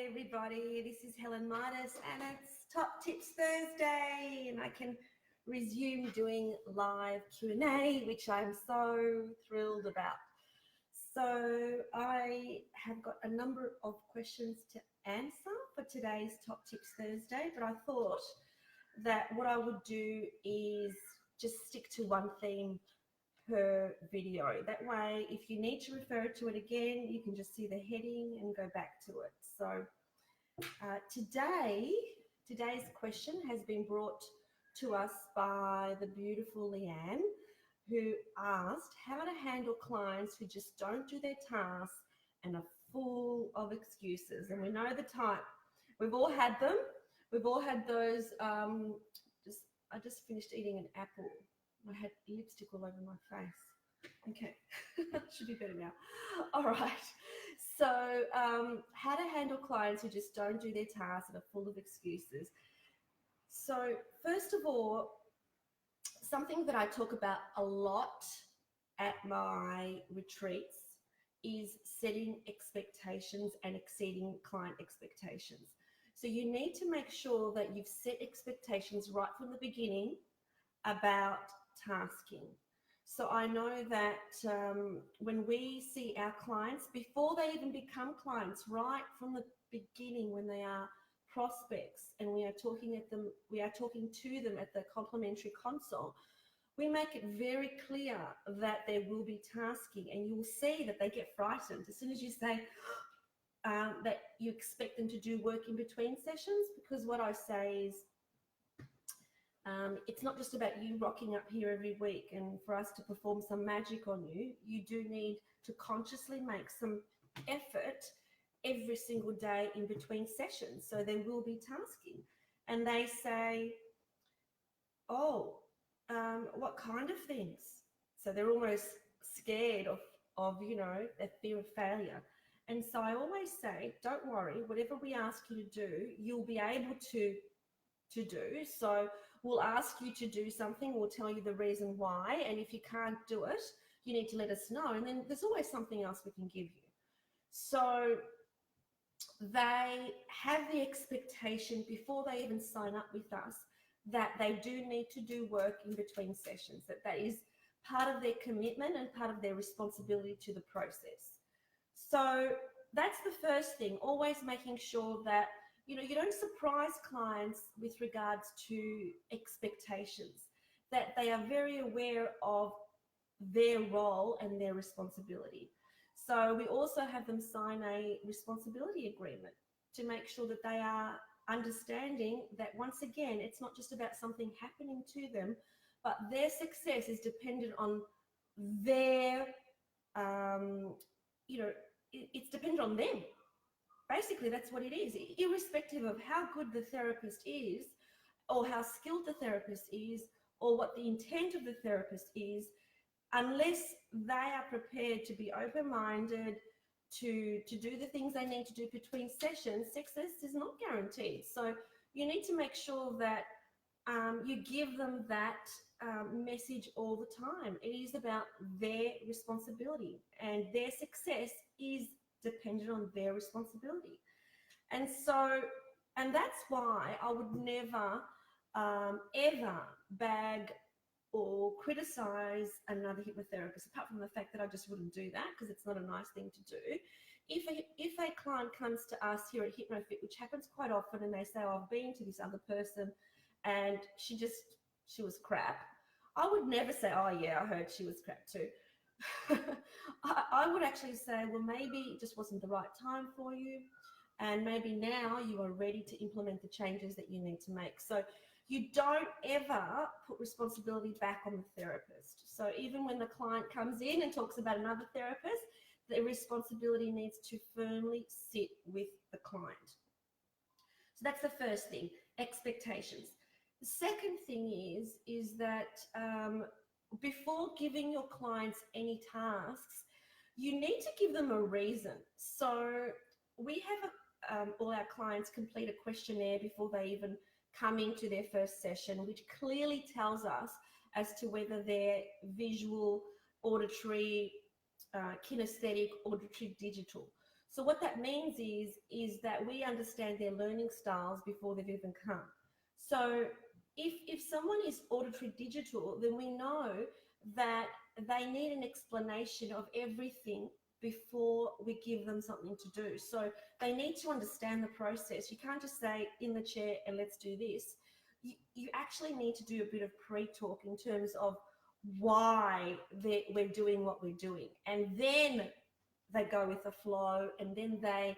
everybody, this is Helen Midas and it's Top Tips Thursday and I can resume doing live Q&A, which I'm so thrilled about. So I have got a number of questions to answer for today's Top Tips Thursday, but I thought that what I would do is just stick to one theme per video. That way, if you need to refer to it again, you can just see the heading and go back to it. So today's question has been brought to us by the beautiful Leanne, who asked how to handle clients who just don't do their tasks and are full of excuses. And we know the type. We've all had them. We've all had those. I just finished eating an apple. I had lipstick all over my face. Okay, should be better now. All right. So how to handle clients who just don't do their tasks and are full of excuses. So first of all, something that I talk about a lot at my retreats is setting expectations and exceeding client expectations. So you need to make sure that you've set expectations right from the beginning about tasking. So I know that when we see our clients, before they even become clients, right from the beginning when they are prospects and we are talking to them at the complimentary consult, we make it very clear that there will be tasking, and you'll see that they get frightened as soon as you say that you expect them to do work in between sessions, because what I say is it's not just about you rocking up here every week and for us to perform some magic on you. You do need to consciously make some effort every single day in between sessions. So there will be tasking. And they say, oh, what kind of things? So they're almost scared of their fear of failure. And so I always say, don't worry, whatever we ask you to do, you'll be able to do. So we'll ask you to do something, we'll tell you the reason why, and if you can't do it, you need to let us know, and then there's always something else we can give you. So they have the expectation before they even sign up with us that they do need to do work in between sessions, that is part of their commitment and part of their responsibility to the process. So that's the first thing, always making sure that you don't surprise clients with regards to expectations, that they are very aware of their role and their responsibility. So we also have them sign a responsibility agreement to make sure that they are understanding that, once again, it's not just about something happening to them, but their success is dependent on their, it's dependent on them. Basically, that's what it is, irrespective of how good the therapist is or how skilled the therapist is or what the intent of the therapist is, unless they are prepared to be open-minded, to do the things they need to do between sessions, success is not guaranteed. So you need to make sure that you give them that message all the time. It is about their responsibility, and their success is dependent on their responsibility. And that's why I would never ever bag or criticize another hypnotherapist, apart from the fact that I just wouldn't do that because it's not a nice thing to do. If a client comes to us here at HypnoFit, which happens quite often, and they say, oh, I've been to this other person and she was crap, I would never say, oh yeah, I heard she was crap too. I would actually say, well, maybe it just wasn't the right time for you, and maybe now you are ready to implement the changes that you need to make. So you don't ever put responsibility back on the therapist. So even when the client comes in and talks about another therapist, the responsibility needs to firmly sit with the client. So that's the first thing, expectations. The second thing is that before giving your clients any tasks, you need to give them a reason. So we have all our clients complete a questionnaire before they even come into their first session, which clearly tells us as to whether they're visual, auditory, kinesthetic, auditory, digital. So what that means is that we understand their learning styles before they've even come. So if someone is auditory digital, then we know that they need an explanation of everything before we give them something to do. So they need to understand the process. You can't just say in the chair and let's do this. You actually need to do a bit of pre-talk in terms of why we're doing what we're doing. And then they go with the flow, and then they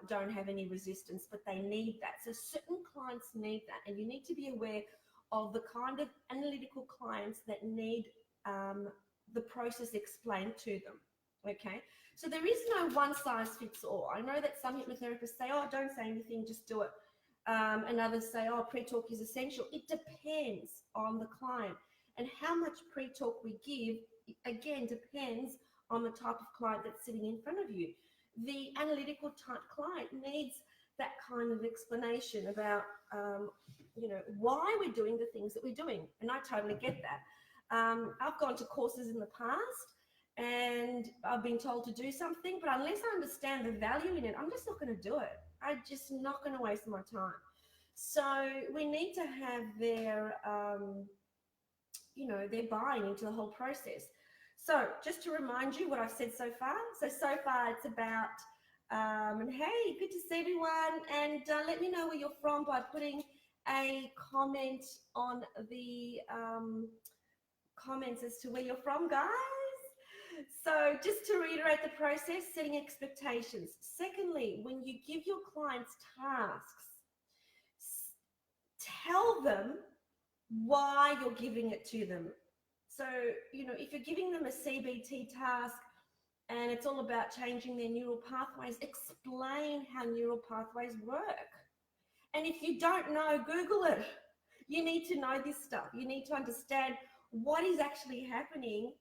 don't have any resistance, but they need that. So certain clients need that, and you need to be aware of the kind of analytical clients that need the process explained to them. Okay, so there is no one size fits all. I know that some hypnotherapists say, oh, don't say anything, just do it. And others say, oh, pre-talk is essential. It depends on the client, and how much pre-talk we give, again, depends on the type of client that's sitting in front of you. The analytical type client needs that kind of explanation about, why we're doing the things that we're doing. And I totally get that. I've gone to courses in the past and I've been told to do something, but unless I understand the value in it, I'm just not going to do it. I'm just not going to waste my time. So we need to have their, their buy-in into the whole process. So just to remind you what I've said so far. So far it's about, and hey, good to see everyone. And let me know where you're from by putting a comment on the comments as to where you're from, guys. So just to reiterate the process, setting expectations. Secondly, when you give your clients tasks, tell them why you're giving it to them. So, if you're giving them a CBT task and it's all about changing their neural pathways, explain how neural pathways work. And if you don't know, Google it. You need to know this stuff. You need to understand what is actually happening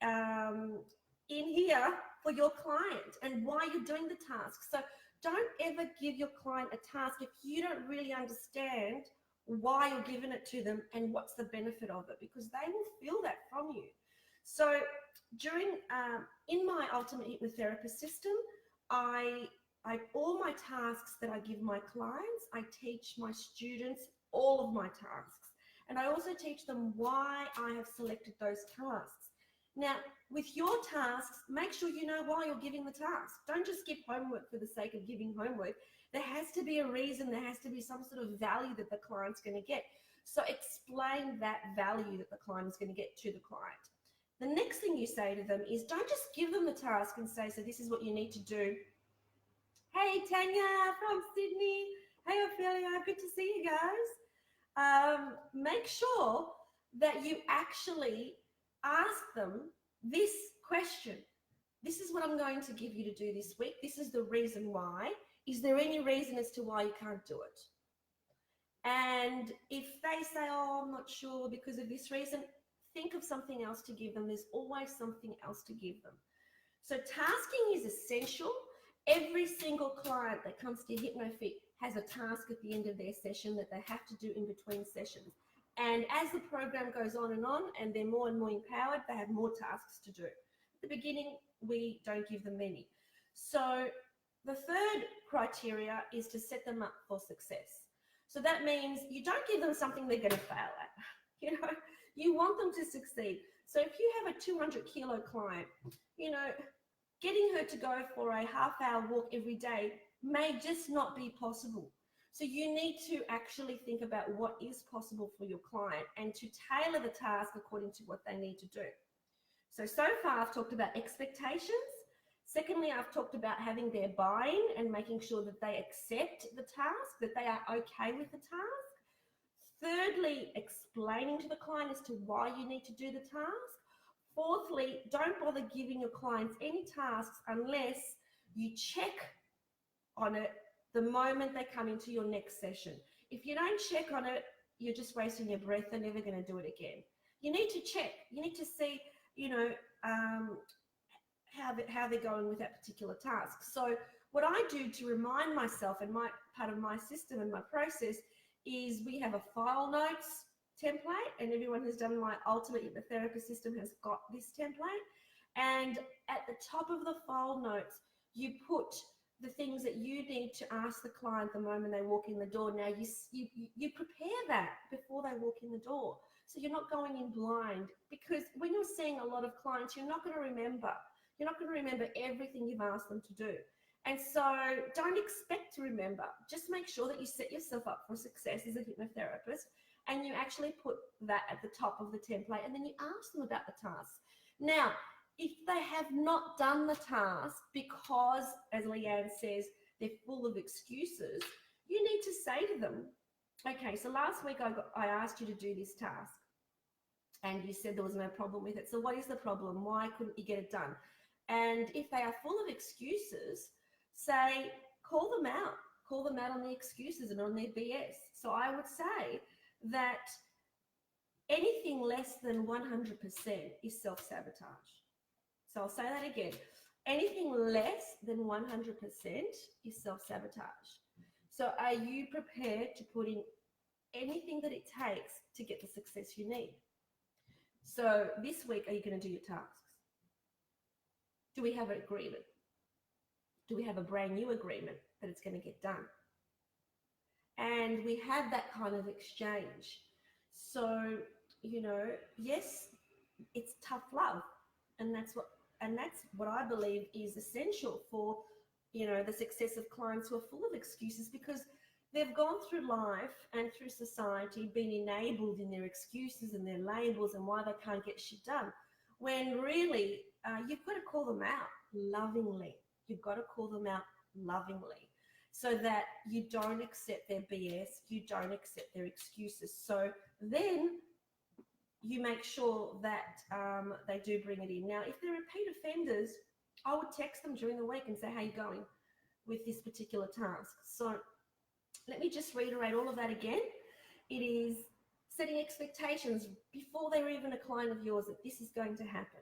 in here for your client and why you're doing the task. So don't ever give your client a task if you don't really understand why you're giving it to them and what's the benefit of it, because they will feel that from you. So in my ultimate hypnotherapist system, I all my tasks that I give my clients, I teach my students all of my tasks. And I also teach them why I have selected those tasks. Now, with your tasks, make sure you know why you're giving the task. Don't just give homework for the sake of giving homework. There has to be a reason, there has to be some sort of value that the client's going to get. So explain that value that the client is going to get to the client. The next thing you say to them is, don't just give them the task and say, so this is what you need to do. Hey, Tanya from Sydney. Hey, Ophelia, good to see you guys. Make sure that you actually ask them this question. This is what I'm going to give you to do this week. This is the reason why. Is there any reason as to why you can't do it? And if they say, oh, I'm not sure because of this reason, think of something else to give them. There's always something else to give them. So tasking is essential. Every single client that comes to HypnoFit has a task at the end of their session that they have to do in between sessions. And as the program goes on and they're more and more empowered, they have more tasks to do. At the beginning, we don't give them many. So the third criteria is to set them up for success. So that means you don't give them something they're going to fail at. You want them to succeed. So if you have a 200-kilo client, getting her to go for a half-hour walk every day may just not be possible. So you need to actually think about what is possible for your client and to tailor the task according to what they need to do. So far I've talked about expectations. Secondly, I've talked about having their buy-in and making sure that they accept the task, that they are okay with the task. Thirdly, explaining to the client as to why you need to do the task. Fourthly, don't bother giving your clients any tasks unless you check on it the moment they come into your next session. If you don't check on it, you're just wasting your breath. They're never going to do it again. You need to check. You need to see, how they're going with that particular task. So what I do to remind myself, and part of my system and my process, is we have a file notes template, and everyone who's done my ultimate hypnotherapist system has got this template. And at the top of the file notes, you put the things that you need to ask the client the moment they walk in the door. Now you prepare that before they walk in the door, so you're not going in blind, because when you're seeing a lot of clients, you're not going to remember. You're not going to remember everything you've asked them to do. And so don't expect to remember. Just make sure that you set yourself up for success as a hypnotherapist, and you actually put that at the top of the template, and then you ask them about the task. Now, if they have not done the task because, as Leanne says, they're full of excuses, you need to say to them, okay, so last week I asked you to do this task and you said there was no problem with it. So what is the problem? Why couldn't you get it done? And if they are full of excuses, say, call them out on the excuses and on their BS. So I would say that anything less than 100% is self-sabotage. So I'll say that again. Anything less than 100% is self-sabotage. So are you prepared to put in anything that it takes to get the success you need? So this week, are you going to do your tasks? Do we have an agreement? Do we have a brand new agreement that it's going to get done? And we have that kind of exchange. So, yes, it's tough love. And that's what I believe is essential for, the success of clients who are full of excuses, because they've gone through life and through society being enabled in their excuses and their labels and why they can't get shit done. When really, you've got to call them out lovingly. You've got to call them out lovingly, so that you don't accept their BS, you don't accept their excuses. So then you make sure that they do bring it in. Now, if they're repeat offenders, I would text them during the week and say, how you going with this particular task? So let me just reiterate all of that again. It is setting expectations before they're even a client of yours that this is going to happen.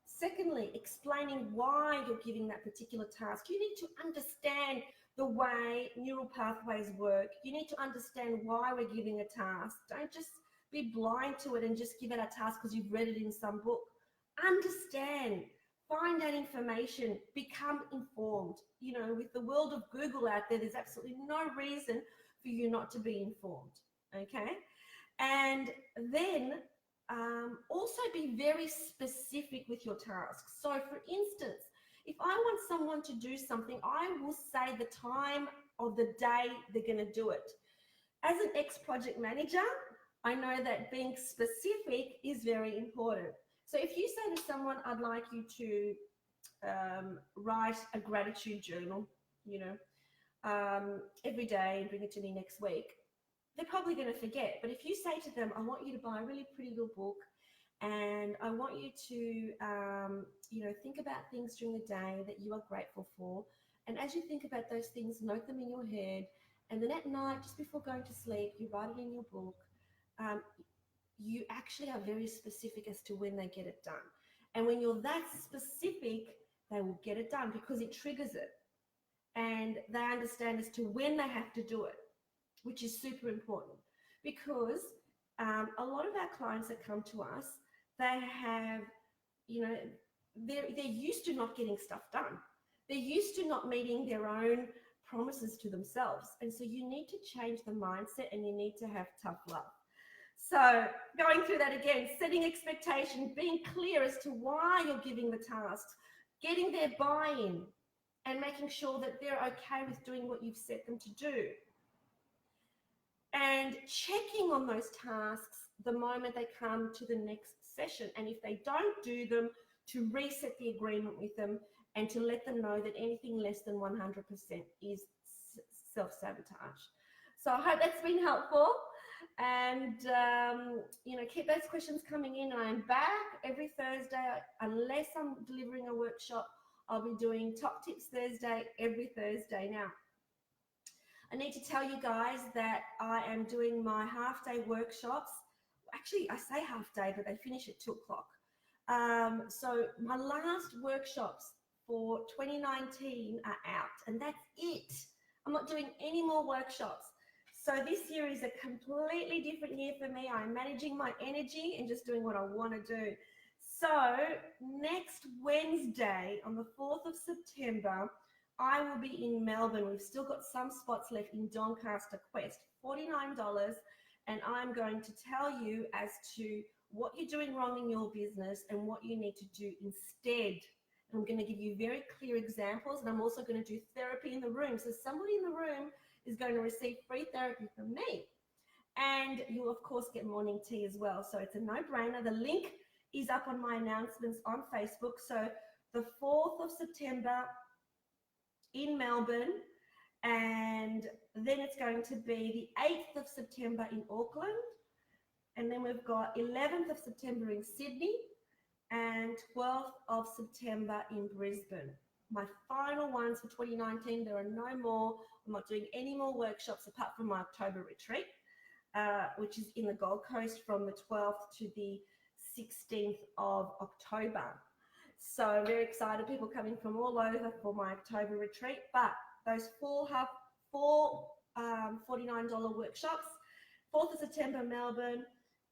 Secondly, explaining why you're giving that particular task. You need to understand the way neural pathways work. You need to understand why we're giving a task. Don't just be blind to it and just give it a task because you've read it in some book. Understand, find out information, become informed. With the world of Google out there, there's absolutely no reason for you not to be informed, okay? And then also be very specific with your tasks. So for instance, if I want someone to do something, I will say the time of the day they're going to do it. As an ex-project manager, I know that being specific is very important. So if you say to someone, I'd like you to write a gratitude journal, every day and bring it to me next week, they're probably going to forget. But if you say to them, I want you to buy a really pretty little book, and I want you to, think about things during the day that you are grateful for. And as you think about those things, note them in your head. And then at night, just before going to sleep, you write it in your book. You actually are very specific as to when they get it done. And when you're that specific, they will get it done because it triggers it. And they understand as to when they have to do it, which is super important. Because a lot of our clients that come to us, they have, they're used to not getting stuff done. They're used to not meeting their own promises to themselves. And so you need to change the mindset, and you need to have tough love. So going through that again, setting expectations, being clear as to why you're giving the tasks, getting their buy-in, and making sure that they're okay with doing what you've set them to do. And checking on those tasks the moment they come to the next session. And if they don't do them, to reset the agreement with them and to let them know that anything less than 100% is self-sabotage. So I hope that's been helpful. And, keep those questions coming in. I'm back every Thursday. Unless I'm delivering a workshop, I'll be doing Top Tips Thursday every Thursday. Now, I need to tell you guys that I am doing my half-day workshops. Actually, I say half-day, but they finish at 2 o'clock. So my last workshops for 2019 are out, and that's it. I'm not doing any more workshops. So this year is a completely different year for me. I'm managing my energy and just doing what I want to do. So next Wednesday, on the 4th of September, I will be in Melbourne. We've still got some spots left in Doncaster Quest, $49, and I'm going to tell you as to what you're doing wrong in your business and what you need to do instead. I'm going to give you very clear examples, and I'm also going to do therapy in the room. So somebody in the room is going to receive free therapy from me. And you'll, of course, get morning tea as well. So it's a no-brainer. The link is up on my announcements on Facebook. So the 4th of September in Melbourne, and then it's going to be the 8th of September in Auckland, and then we've got 11th of September in Sydney, and 12th of September in Brisbane. My final ones for 2019, there are no more. I'm not doing any more workshops apart from my October retreat, which is in the Gold Coast from the 12th to the 16th of October. So very excited, people coming from all over for my October retreat. But those four $49 workshops, 4th of September, Melbourne,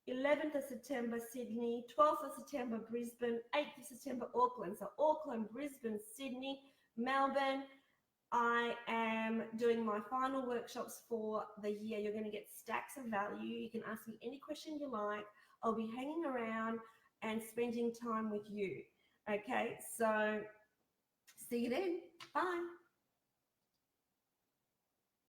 11th of September, Sydney, 12th of September, Brisbane, 8th of September, Auckland. So Auckland, Brisbane, Sydney, Melbourne. I am doing my final workshops for the year. You're going to get stacks of value. You can ask me any question you like. I'll be hanging around and spending time with you. Okay, so see you then. Bye.